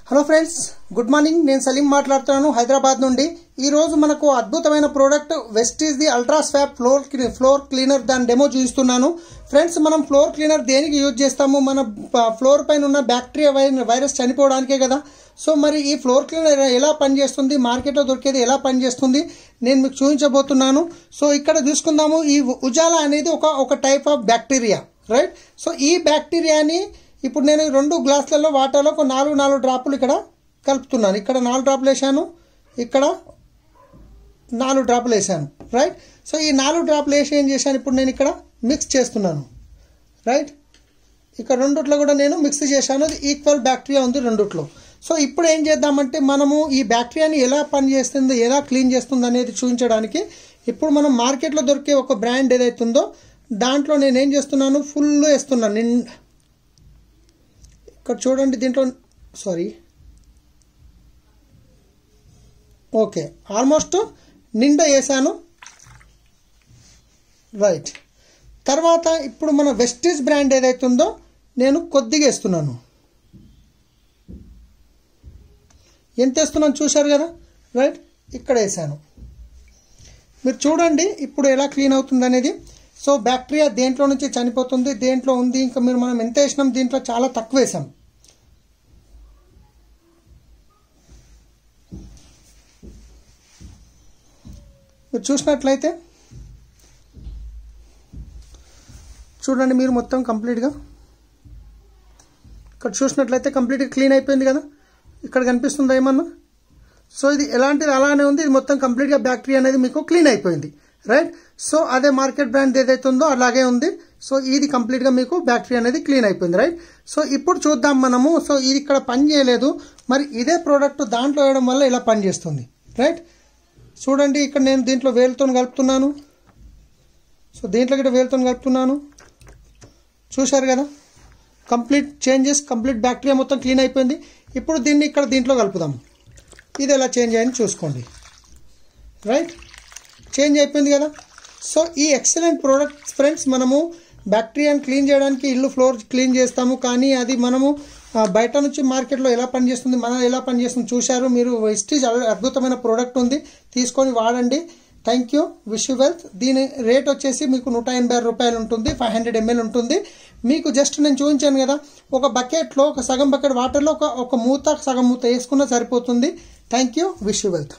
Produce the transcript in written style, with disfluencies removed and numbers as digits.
Hello friends, good morning. నేను సలీం మాట్లాడుతున్నాను హైదరాబాద్ నుండి. ఈ రోజు మనకు అద్భుతమైన product Vestige the ultra swap floor cleaner దాని డెమో చూపిస్తున్నాను. ఫ్రెండ్స్, మనం ఫ్లోర్ క్లీనర్ దేనికి యూజ్ చేస్తాము? మన ఫ్లోర్ పైన ఉన్న బ్యాక్టీరియా వైరస్ చనిపోవడానికే కదా. సో మరి ఈ ఫ్లోర్ క్లీనర్ ఎలా పనిచేస్తుంది, మార్కెట్లో దొరికేది ఎలా పనిచేస్తుంది నేను మీకు చూపించబోతున్నాను. సో ఇక్కడ చూసుకుందాము. ఈ ఉజాలా అనేది ఒక type of bacteria, right? So ఈ బ్యాక్టీరియాని ఇప్పుడు నేను 2 గ్లాసులలో వాటర్లో ఒక 4 డ్రాపులు ఇక్కడ కలుపుతున్నాను. ఇక్కడ 4 డ్రాపులు వేసాను, ఇక్కడ 4 డ్రాపులు వేసాను, రైట్? సో ఈ 4 డ్రాపులు వేసి ఏం చేశాను, ఇప్పుడు నేను ఇక్కడ మిక్స్ చేస్తున్నాను, రైట్? ఇక్కడ రెండిట్లో కూడా నేను మిక్స్ చేశాను. ఈక్వల్ బ్యాక్టీరియా ఉంది రెండిట్లో. సో ఇప్పుడు ఏం చేద్దామంటే మనము ఈ బ్యాక్టీరియాని ఎలా పనిచేస్తుంది, ఎలా క్లీన్ చేస్తుంది అనేది చూపించడానికి ఇప్పుడు మనం మార్కెట్లో దొరికే ఒక బ్రాండ్ ఏదైతుందో దాంట్లో నేను ఏం చేస్తున్నాను, ఫుల్ వేస్తున్నాను. ఇక్కడ చూడండి, దీంట్లో ఓకే, ఆల్మోస్ట్ నిండా వేసాను, రైట్? తర్వాత ఇప్పుడు మన వెస్టీజ్ బ్రాండ్ ఏదైతుందో నేను కొద్దిగా వేస్తున్నాను. ఎంత వేస్తున్నాను చూశారు కదా, రైట్? ఇక్కడ వేసాను. మీరు చూడండి ఇప్పుడు ఎలా క్లీన్ అవుతుంది అనేది. సో బ్యాక్టీరియా దేంట్లో నుంచి చనిపోతుంది, దేంట్లో ఉంది. ఇంకా మనం ఎంత వేసినాం, దీంట్లో చాలా తక్కువ వేసాం. మీరు చూసినట్లయితే చూడండి, మీరు మొత్తం కంప్లీట్గా ఇక్కడ చూసినట్లయితే కంప్లీట్గా క్లీన్ అయిపోయింది కదా. ఇక్కడ కనిపిస్తుందా ఏమన్నా? సో ఇది ఎలాంటిది అలానే ఉంది. ఇది మొత్తం కంప్లీట్గా బ్యాక్టీరియా అనేది మీకు క్లీన్ అయిపోయింది, రైట్? సో అదే మార్కెట్ బ్రాండ్ ఏదైతే ఉందో అలాగే ఉంది. సో ఇది కంప్లీట్గా మీకు బ్యాక్టీరియా అనేది క్లీన్ అయిపోయింది, రైట్? సో ఇప్పుడు చూద్దాం మనము. సో ఇది ఇక్కడ పని చేయలేదు, మరి ఇదే ప్రోడక్ట్ దాంట్లో వేయడం వల్ల ఇలా పనిచేస్తుంది, రైట్? చూడండి, ఇక్కడ నేను దీంట్లో వేలుతో కలుపుతున్నాను. సో దీంట్లో కూడా వేలుతో కలుపుతున్నాను, చూశారు కదా. కంప్లీట్ చేంజెస్, కంప్లీట్ బ్యాక్టీరియా మొత్తం క్లీన్ అయిపోయింది. ఇప్పుడు దీన్ని ఇక్కడ దీంట్లో కలుపుదాం. ఇది ఎలా చేంజ్ అయ్యని చూసుకోండి, రైట్? చేంజ్ అయిపోయింది కదా. సో ఈ ఎక్సలెంట్ ప్రోడక్ట్ ఫ్రెండ్స్, మనము బ్యాక్టీరియాని క్లీన్ చేయడానికి ఇల్లు ఫ్లోర్ క్లీన్ చేస్తాము, కానీ అది మనము బయట నుంచి మార్కెట్లో ఎలా పనిచేస్తుంది, మనం ఎలా పనిచేస్తుంది చూశారు మీరు. వెస్టీజ్ అద్భుతమైన ప్రోడక్ట్ ఉంది, తీసుకొని వాడండి. Thank you, wish you wealth. దీని రేట్ వచ్చేసి మీకు 180 రూపాయలు ఉంటుంది, 500 ml ఉంటుంది. మీకు జస్ట్ నేను చూపించాను కదా, ఒక బకెట్లో ఒక సగం బకెట్ వాటర్లో ఒక మూత సగం మూత వేసుకున్నా సరిపోతుంది. Thank you, wish you wealth.